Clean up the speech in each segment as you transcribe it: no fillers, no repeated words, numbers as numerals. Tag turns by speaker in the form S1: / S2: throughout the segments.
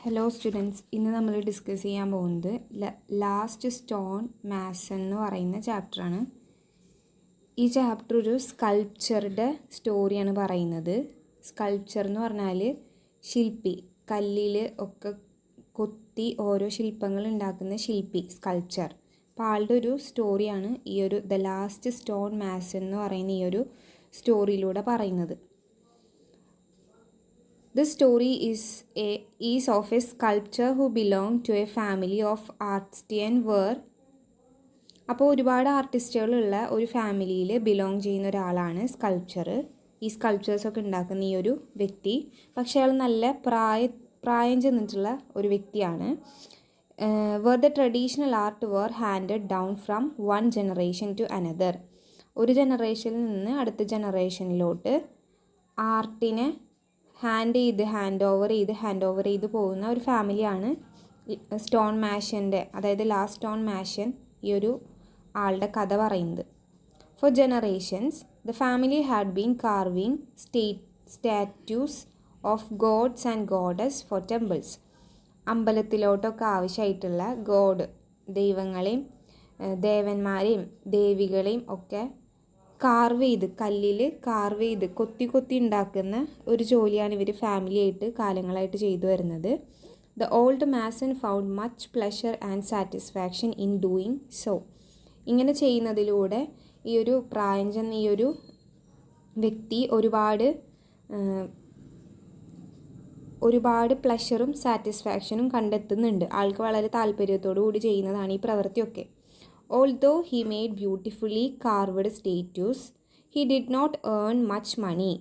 S1: Hello students, ഇന്ന് നമ്മൾ discuss ചെയ്യാൻ പോകുന്നത് ലാസ്റ്റ് സ്റ്റോൺ മാസൺ എന്ന് പറയുന്ന ചാപ്റ്ററാണ്. ഈ ചാപ്റ്റർ ഒരു സ്കൾപ്ചറുടെ സ്റ്റോറിയാണ് പറയുന്നത്. സ്കൾപ്ചർ എന്ന് പറഞ്ഞാൽ ശില്പി, കല്ലിൽ ഒക്കെ കൊത്തി ഓരോ ശില്പങ്ങൾ ഉണ്ടാക്കുന്ന ശില്പി, സ്കൾപ്ചർ. അപ്പോൾ ആളുടെ ഒരു സ്റ്റോറിയാണ് ഈ ഒരു ദ ലാസ്റ്റ് സ്റ്റോൺ മാസൺ എന്ന് പറയുന്ന ഈ ഒരു സ്റ്റോറിയിലൂടെ പറയുന്നത്. The story is of a sculptor who belonged to a family of artisans were. അപ്പോൾ ഒരുപാട് ആർട്ടിസ്റ്റുകളുള്ള ഒരു ഫാമിലിയിൽ ബിലോങ് ചെയ്യുന്ന ഒരാളാണ് സ്കൾപ്ചർ. ഈ സ്കൾപ്ചേഴ്സൊക്കെ ഉണ്ടാക്കുന്ന ഈ ഒരു വ്യക്തി. പക്ഷേ അയാൾ നല്ല പ്രായം ചെന്നിട്ടുള്ള ഒരു വ്യക്തിയാണ്. where the traditional art were handed down from one generation to another. ഒരു ജനറേഷനിൽ നിന്ന് അടുത്ത ജനറേഷനിലോട്ട് ആർട്ടിനെ ഹാൻഡ് ഓവർ ചെയ്ത് പോകുന്ന ഒരു ഫാമിലിയാണ് സ്റ്റോൺ മാഷൻ്റെ, അതായത് ലാസ്റ്റ് സ്റ്റോൺ മാഷൻ ഈ ഒരു ആളുടെ കഥ പറയുന്നത്. Four generations the family had been carving statues of gods and goddess for temples. അമ്പലത്തിലോട്ടൊക്കെ ആവശ്യമായിട്ടുള്ള ദൈവങ്ങളെയും ദേവന്മാരെയും ദേവികളെയും ഒക്കെ കല്ലിൽ കാർവ് ചെയ്ത് കൊത്തി ഉണ്ടാക്കുന്ന ഒരു ജോലിയാണ് ഇവർ ഫാമിലിയായിട്ട് കാലങ്ങളായിട്ട് ചെയ്തു വരുന്നത്. The old mason found much pleasure and satisfaction in doing so. ഇങ്ങനെ ചെയ്യുന്നതിലൂടെ ഈ ഒരു പ്രായം ചെന്ന ഈ ഒരു വ്യക്തി ഒരുപാട് പ്ലഷറും സാറ്റിസ്ഫാക്ഷനും കണ്ടെത്തുന്നുണ്ട്. ആൾക്ക് വളരെ താല്പര്യത്തോടു കൂടി ചെയ്യുന്നതാണ് ഈ പ്രവൃത്തിയൊക്കെ. Although he made beautifully carved statues, he did not earn much money.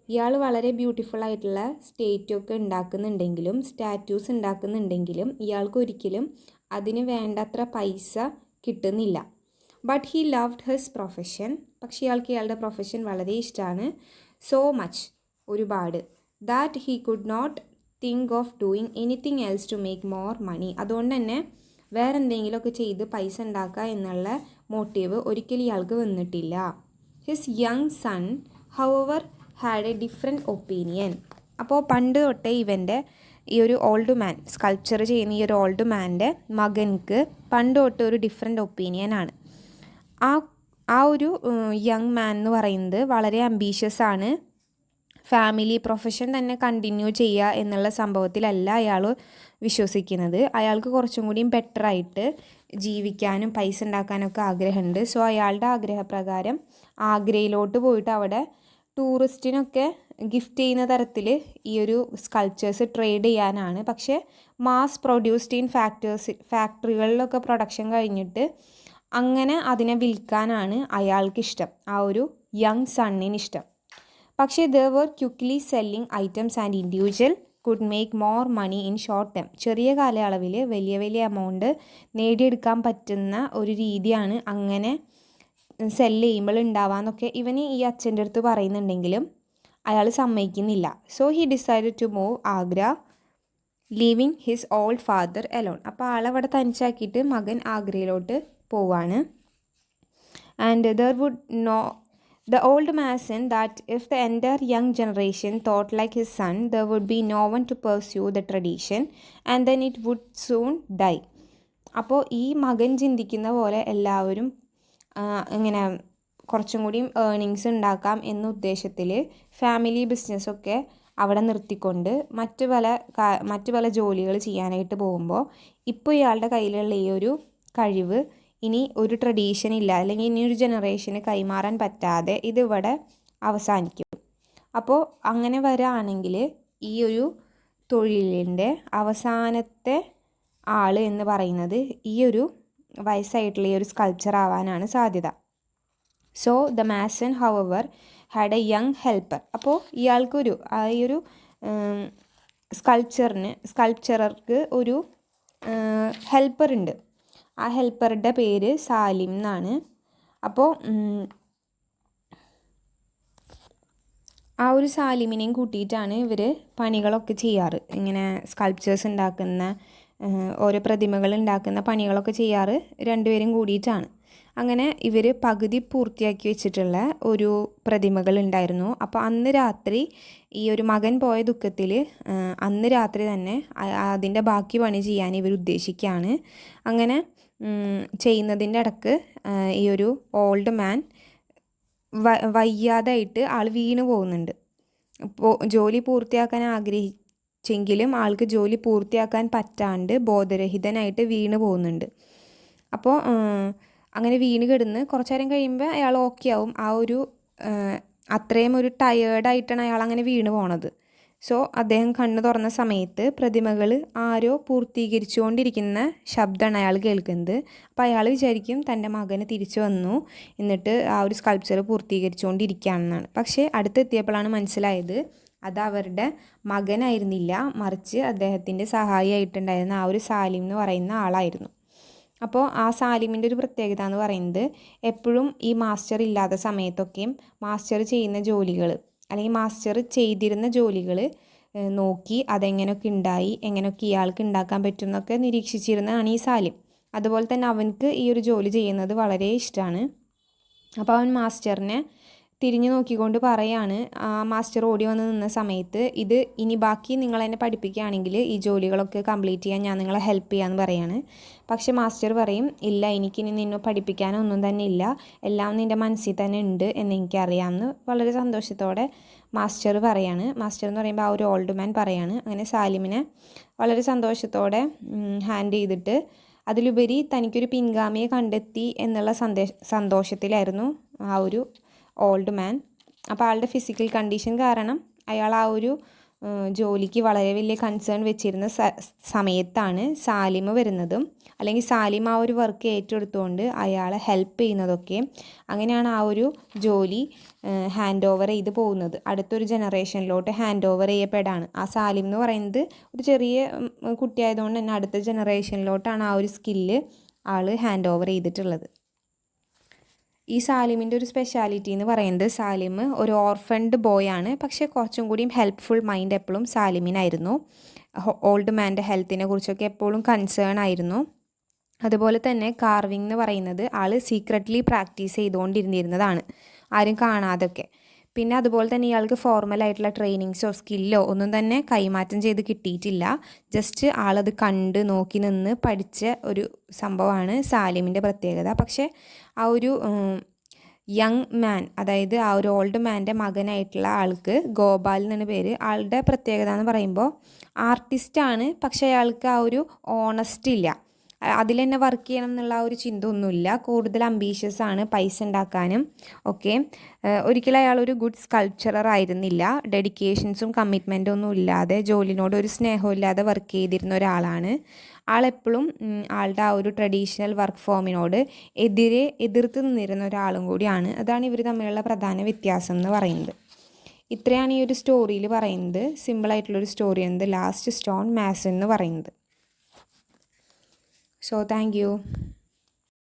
S1: ഇയാൾ വളരെ ബ്യൂട്ടിഫുൾ ആയിട്ടുള്ള സ്റ്റാറ്റ്യൂസ് ഉണ്ടാക്കുന്നുണ്ടെങ്കിലും ഇയാൾക്ക് ഒരിക്കലും അതിന് വേണ്ടത്ര പൈസ കിട്ടുന്നില്ല. But he loved his profession. പക്ഷേ ഇയാളുടെ പ്രൊഫഷൻ വളരെ ഇഷ്ടമാണ്. സോ മച്ച്, ഒരുപാട്. That he could not think of doing anything else to make more money. അതുകൊണ്ട് തന്നെ വേറെ എന്തെങ്കിലുമൊക്കെ ചെയ്ത് പൈസ ഉണ്ടാക്കുക എന്നുള്ള മോട്ടീവ് ഒരിക്കലും ഇയാൾക്ക് വന്നിട്ടില്ല. His young son however had a different opinion. അപ്പോൾ പണ്ട് തൊട്ടേ ഇവൻ്റെ ഈ ഒരു ഓൾഡ് മാൻ, സ്കൾപ്ചർ ചെയ്യുന്ന ഈ ഒരു ഓൾഡ് മാൻ്റെ മകൻക്ക് പണ്ട് തൊട്ട് ഒരു ഡിഫറെൻറ്റ് ഒപ്പീനിയനാണ്. ആ ഒരു യങ് മാൻ എന്ന് പറയുന്നത് വളരെ അംബീഷ്യസ് ആണ്. ഫാമിലി പ്രൊഫഷൻ തന്നെ കണ്ടിന്യൂ ചെയ്യുക എന്നുള്ള സംഭവത്തിലല്ല അയാൾ വിശ്വസിക്കുന്നത്. അയാൾക്ക് കുറച്ചും കൂടിയും ബെറ്ററായിട്ട് ജീവിക്കാനും പൈസ ഉണ്ടാക്കാനൊക്കെ ആഗ്രഹമുണ്ട്. സോ അയാളുടെ ആഗ്രഹപ്രകാരം ആഗ്രയിലോട്ട് പോയിട്ട് അവിടെ ടൂറിസ്റ്റിനൊക്കെ ഗിഫ്റ്റ് ചെയ്യുന്ന തരത്തിൽ ഈ ഒരു സ്കൾപ്ചേഴ്സ് ട്രേഡ് ചെയ്യാനാണ്. പക്ഷേ മാസ് പ്രൊഡ്യൂസ്ഡ് ഇൻ ഫാക്ടറികളിലൊക്കെ പ്രൊഡക്ഷൻ കഴിഞ്ഞിട്ട് അങ്ങനെ അതിനെ വിൽക്കാനാണ് അയാൾക്കിഷ്ടം, ആ ഒരു യങ് സണ്ണിന് ഇഷ്ടം. പക്ഷേ there were quickly selling items and individual could make more money in short term. ചെറിയ കാലയളവിൽ വലിയ എമൗണ്ട് നേടിയെടുക്കാൻ പറ്റുന്ന ഒരു രീതിയാണ് അങ്ങനെ സെല്ല് ചെയ്യുമ്പോൾ ഉണ്ടാവാന്നൊക്കെ ഇവന് ഈ അച്ഛൻ്റെ അടുത്ത് പറയുന്നുണ്ടെങ്കിലും അയാൾ സമ്മതിക്കുന്നില്ല. So he decided to move Agra, leaving his old father alone. അപ്പോൾ ആളവിടെ തനിച്ചാക്കിയിട്ട് മകൻ ആഗ്രയിലോട്ട് പോവാണ്. And The old mason that if the entire young generation thought like his son, there would be no one to pursue the tradition and then it would soon die. അപ്പോൾ ഈ മകൻ ചിന്തിക്കുന്ന പോലെ എല്ലാവരും ഇങ്ങനെ കുറച്ചും കൂടിയും ഏർണിങ്സ് ഉണ്ടാക്കാം എന്ന ഉദ്ദേശത്തിൽ ഫാമിലി ബിസിനസ്സൊക്കെ അവിടെ നിർത്തിക്കൊണ്ട് മറ്റു പല ജോലികൾ ചെയ്യാനായിട്ട് പോകുമ്പോൾ ഇപ്പോൾ ഇയാളുടെ കയ്യിലുള്ള ഈ ഒരു കഴിവ് ഇനി ഒരു ട്രഡീഷൻ ഇല്ല, അല്ലെങ്കിൽ ഇനി ഒരു ജനറേഷന് കൈമാറാൻ പറ്റാതെ ഇതിവിടെ അവസാനിക്കും. അപ്പോൾ അങ്ങനെ വരികയാണെങ്കിൽ ഈ ഒരു തൊഴിലിൻ്റെ അവസാനത്തെ ആൾ എന്ന് പറയുന്നത് ഈ ഒരു വയസ്സായിട്ടുള്ള ഈ ഒരു സ്കൾപ്ചർ ആവാനാണ് സാധ്യത. So the mason however had A young helper. അപ്പോൾ ഇയാൾക്കൊരു ഈ ഒരു സ്കൾപ്ചറർക്ക് ഒരു ഹെൽപ്പർ ഉണ്ട്. ആ ഹെൽപ്പറുടെ പേര് സാലിം എന്നാണ്. അപ്പോൾ ആ ഒരു സാലിമിനെയും കൂട്ടിയിട്ടാണ് ഇവർ പണികളൊക്കെ ചെയ്യാറ്. ഇങ്ങനെ സ്കൾപ്ചേഴ്സ് ഉണ്ടാക്കുന്ന ഓരോ പ്രതിമകൾ ഉണ്ടാക്കുന്ന പണികളൊക്കെ ചെയ്യാറ് രണ്ടുപേരും കൂടിയിട്ടാണ്. അങ്ങനെ ഇവർ പകുതി പൂർത്തിയാക്കി വെച്ചിട്ടുള്ള ഒരു പ്രതിമകൾ ഉണ്ടായിരുന്നു. അപ്പോൾ അന്ന് രാത്രി ഈ ഒരു മകൻ പോയ ദുഃഖത്തിൽ അന്ന് രാത്രി തന്നെ അതിൻ്റെ ബാക്കി പണി ചെയ്യാൻ ഇവർ ഉദ്ദേശിക്കുകയാണ്. അങ്ങനെ ചെയ്യുന്നതിൻ്റെ ഇടക്ക് ഈ ഒരു ഓൾഡ് മാൻ വയ്യാതായിട്ട് ആൾ വീണ് പോകുന്നുണ്ട്. ജോലി പൂർത്തിയാക്കാൻ ആഗ്രഹിച്ചെങ്കിലും ആൾക്ക് ജോലി പൂർത്തിയാക്കാൻ പറ്റാണ്ട് ബോധരഹിതനായിട്ട് വീണ് പോകുന്നുണ്ട്. അപ്പോൾ അങ്ങനെ വീണ് കിടന്ന് കുറച്ച് നേരം കഴിയുമ്പോൾ അയാൾ ഓക്കെ ആവും. ആ ഒരു അത്രയും ഒരു ടയേർഡായിട്ടാണ് അയാൾ അങ്ങനെ വീണ് പോണത്. സോ അദ്ദേഹം കണ്ണ് തുറന്ന സമയത്ത് പ്രതിമകൾ ആരോ പൂർത്തീകരിച്ചുകൊണ്ടിരിക്കുന്ന ശബ്ദമാണ് അയാൾ കേൾക്കുന്നത്. അപ്പോൾ അയാൾ വിചാരിക്കും തൻ്റെ മകന് തിരിച്ചു വന്നു, എന്നിട്ട് ആ ഒരു സ്കൾപ്ചർ പൂർത്തീകരിച്ചുകൊണ്ടിരിക്കുകയാണെന്നാണ്. പക്ഷേ അടുത്തെത്തിയപ്പോഴാണ് മനസ്സിലായത് അത് അവരുടെ മകനായിരുന്നില്ല, മറിച്ച് അദ്ദേഹത്തിൻ്റെ സഹായിയായിട്ടുണ്ടായിരുന്ന ആ ഒരു സാലിം എന്ന് പറയുന്ന ആളായിരുന്നു. അപ്പോൾ ആ സാലിമിൻ്റെ ഒരു പ്രത്യേകത എന്ന് പറയുന്നത് എപ്പോഴും ഈ മാസ്റ്റർ ഇല്ലാത്ത സമയത്തൊക്കെയും മാസ്റ്റർ ചെയ്യുന്ന ജോലികൾ അല്ലെങ്കിൽ മാസ്റ്റർ ചെയ്തിരുന്ന ജോലികൾ നോക്കി അതെങ്ങനെയൊക്കെ ഉണ്ടായി, എങ്ങനെയൊക്കെ ഇയാൾക്ക് ഉണ്ടാക്കാൻ പറ്റും എന്നൊക്കെ നിരീക്ഷിച്ചിരുന്നതാണ് ഈ സാലിം. അതുപോലെ തന്നെ അവനക്ക് ഈ ഒരു ജോലി ചെയ്യുന്നത് വളരെ ഇഷ്ടമാണ്. അപ്പോൾ അവൻ മാസ്റ്ററിനെ തിരിഞ്ഞു നോക്കിക്കൊണ്ട് പറയാണ്, മാസ്റ്റർ ഓടി വന്ന് നിന്ന സമയത്ത്, ഇത് ഇനി ബാക്കി നിങ്ങൾ എന്നെ പഠിപ്പിക്കുകയാണെങ്കിൽ ഈ ജോലികളൊക്കെ കംപ്ലീറ്റ് ചെയ്യാൻ ഞാൻ നിങ്ങളെ ഹെൽപ്പ് ചെയ്യാമെന്ന് പറയാണ്. പക്ഷേ മാസ്റ്റർ പറയും, ഇല്ല, എനിക്കിനി നിന്നെ പഠിപ്പിക്കാനൊന്നും തന്നെ ഇല്ല, എല്ലാം നിൻ്റെ മനസ്സിൽ തന്നെ ഉണ്ട് എന്ന് എനിക്കറിയാമെന്ന് വളരെ സന്തോഷത്തോടെ മാസ്റ്റർ പറയാണ്. മാസ്റ്റർ എന്ന് പറയുമ്പോൾ ആ ഒരു ഓൾഡ് മാൻ പറയാണ്. അങ്ങനെ സാലിമിനെ വളരെ സന്തോഷത്തോടെ ഹാൻഡ് ചെയ്തിട്ട് അതിലുപരി തനിക്കൊരു പിൻഗാമിയെ കണ്ടെത്തി എന്നുള്ള സന്തോഷത്തിലായിരുന്നു ആ ഒരു ഓൾഡ് മാൻ. അപ്പോൾ ആളുടെ ഫിസിക്കൽ കണ്ടീഷൻ കാരണം അയാൾ ആ ഒരു ജോലിക്ക് വളരെ വലിയ കൺസേൺ വെച്ചിരുന്ന സമയത്താണ് സാലിം വരുന്നതും, അല്ലെങ്കിൽ സാലിം ആ ഒരു വർക്ക് ഏറ്റെടുത്തുകൊണ്ട് അയാളെ ഹെൽപ്പ് ചെയ്യുന്നതൊക്കെ. അങ്ങനെയാണ് ആ ഒരു ജോലി ഹാൻഡ് ഓവർ ചെയ്ത് പോകുന്നത്, അടുത്തൊരു ജനറേഷനിലോട്ട് ഹാൻഡ് ഓവർ ചെയ്യപ്പെടാണ്. ആ സാലിം എന്ന് പറയുന്നത് ഒരു ചെറിയ കുട്ടിയായതുകൊണ്ട് തന്നെ അടുത്ത ജനറേഷനിലോട്ടാണ് ആ ഒരു സ്കില്ല് ആൾ ഹാൻഡ് ഓവർ ചെയ്തിട്ടുള്ളത്. ഈ സാലിമിൻ്റെ ഒരു സ്പെഷ്യാലിറ്റി എന്ന് പറയുന്നത് സാലിം ഒരു ഓർഫൻഡ് ബോയ് ആണ്. പക്ഷേ കുറച്ചും കൂടിയും ഹെൽപ്ഫുൾ മൈൻഡ് എപ്പോഴും സാലിമിനായിരുന്നു. ഓൾഡ് മാൻ്റെ ഹെൽത്തിനെ കുറിച്ചൊക്കെ എപ്പോഴും കൺസേൺ ആയിരുന്നു. അതുപോലെ തന്നെ കാർവിംഗ് എന്ന് പറയുന്നത് ആൾ സീക്രട്ട്ലി പ്രാക്ടീസ് ചെയ്തുകൊണ്ടിരുന്നതാണ്, ആരും കാണാതൊക്കെ. പിന്നെ അതുപോലെ തന്നെ ഇയാൾക്ക് ഫോർമലായിട്ടുള്ള ട്രെയിനിങ്സോ സ്കില്ലോ ഒന്നും തന്നെ കൈമാറ്റം ചെയ്ത് കിട്ടിയിട്ടില്ല. ജസ്റ്റ് ആളത് കണ്ട് നോക്കി നിന്ന് പഠിച്ച ഒരു സംഭവമാണ് സാലിമിൻ്റെ പ്രത്യേകത. പക്ഷേ ആ ഒരു യങ് മാൻ, അതായത് ആ ഒരു ഓൾഡ് മാൻ്റെ മകനായിട്ടുള്ള ആൾക്ക് ഗോപാൽ എന്നാണ് പേര്. ആളുടെ പ്രത്യേകത എന്ന് പറയുമ്പോൾ ആർട്ടിസ്റ്റാണ്, പക്ഷേ അയാൾക്ക് ആ ഒരു ഓണസ്റ്റ് ഇല്ല, അതിൽ തന്നെ വർക്ക് ചെയ്യണം എന്നുള്ള ആ ഒരു ചിന്ത ഒന്നുമില്ല. കൂടുതൽ അംബീഷ്യസ് ആണ് പൈസ ഉണ്ടാക്കാനും ഒക്കെ. ഒരിക്കലും അയാൾ ഒരു ഗുഡ് സ്കൾപ്ചറർ ആയിരുന്നില്ല. ഡെഡിക്കേഷൻസും കമ്മിറ്റ്മെൻറ്റും ഒന്നും ഇല്ലാതെ, ജോലിനോട് ഒരു സ്നേഹവും ഇല്ലാതെ വർക്ക് ചെയ്തിരുന്ന ഒരാളാണ്. ആളെപ്പോഴും ആളുടെ ആ ഒരു ട്രഡീഷണൽ വർക്ക് ഫോമിനോട് എതിർത്ത് നിന്നിരുന്ന ഒരാളും കൂടിയാണ്. അതാണ് ഇവർ തമ്മിലുള്ള പ്രധാന വ്യത്യാസം എന്ന് പറയുന്നത്. ഇത്രയാണ് ഈ ഒരു സ്റ്റോറിയിൽ പറയുന്നത്. സിമ്പിളായിട്ടുള്ളൊരു സ്റ്റോറിയാണ് ദ ലാസ്റ്റ് സ്റ്റോൺ മാസൺ എന്ന് പറയുന്നത്. So thank you.